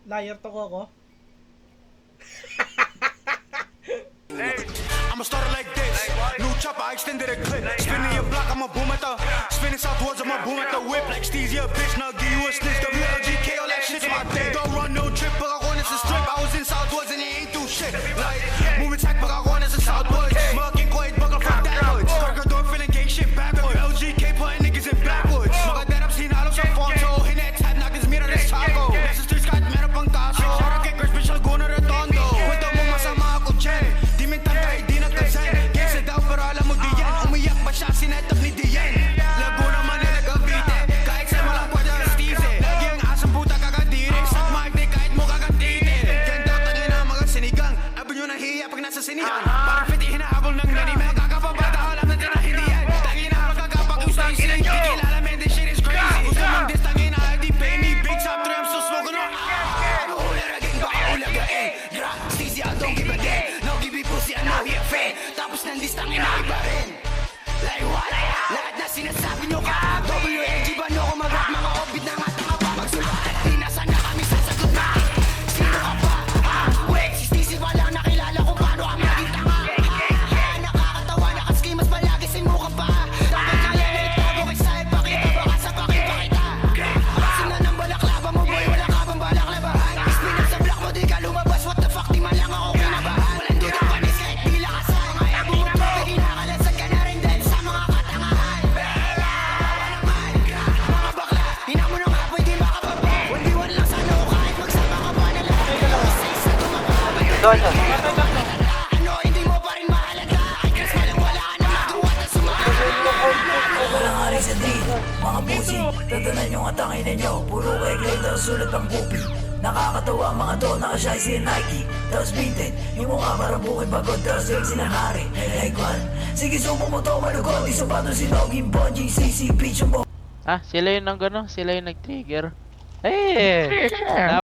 Liar to ko. I'ma start it like this. New chopper, I extended a clip. Spinning your block, I'ma boom at the. Spinning southwards, I'ma boom at the whip. Like Steve's, yeah, bitch, now give you a snitch. WLGK, all that shit's my thing. Don't run no trip, but I want us a strip. I was in southwards and it ain't do shit. Like, moving tech, but I want us a southwards. Murking quiet, buckle from that. Starker door feeling gang shit backwards. LGK putting niggas in backwards. Mga that sin halos sa fonso. Hinet tab, nagas mira de sago. Nasa streets kahit meron pang kaso. Shout out kay Chris Bishal, guna redondo. Kwento mo masama ako, che. Di mentantay, di nagkasan. Gangsta daw, pero alam mo di yan. Umiyak pa siya, sinetap ni Dian. Laguna Manila, Cavite. Kahit sa malang pwede ang Steve. Lagi ang asang puta kakadiri. Sa Marte, kahit mo kakatite. Ganda tangin na mga sinigang. Abin nyo nahiya pag nasa sinihan. Parang piti hinahabol ng nanime. Kakapabata, alam na tinahin di yan. Tangin na magkakapag-usay sila. Kikilala, man, this shit is crazy. Gusto mong dis, tangin na, di pay me. Big top 3, I'm still smoking on. Uliragin, baka ulagain. Gra, Steezy, I don't give a damn. No give me pussy, I know he a fan. Tapos ng listang ina iba rin. Like what? Lahat na sinasabi nyo ka. WLG ba nyo ko mag-rap? Mga obit na nga tanga pa. Magsulbat at di nasa na kami sasagot na. Sino ka pa? Wait, si Steezy pa lang nakilala kung paano kami naging tanga. Nakakatawa, nakaskimas palagi si mukha pa. Dapat kaya na itago kay sa'yo pakita. Baka sa pakita. Asin na ng balaklava mo boy, wala ka bang balaklabahan. Ispinan sa block mo, di ka lumabas. What the fuck, di man lang ako kinabahan. Walang dudang panis kahit di lakasan. Mga ego mo trope, kinakalasag ka na rin dahil sa mga katangahan. Kawawa naman, mga bakla. Hina mo na nga, pwede makababa. Waldiwan lang sana o kahit magsama ka pa na lahat. Isa-isa tumababa. Ano, hindi mo pa rin mahalaga. Ay, Chris, walang wala ka na magawa na sumakas. Walang hari sa dream, mga busi. Tatanan yung atangin ninyo. Puro kay Glenda, sulat ang pupi. Nakakatawa ang mga to, nakasyay si Nike. Tapos vintage, yung mukha parang bukid bagod. Tapos yung sinanari, like one. Sige, sumo mo to, malugod. Di sapato si Noging, Bonji, CC, Beach, yung Ah, sila yung nang gano? Sila yung nag-trigger? Eh!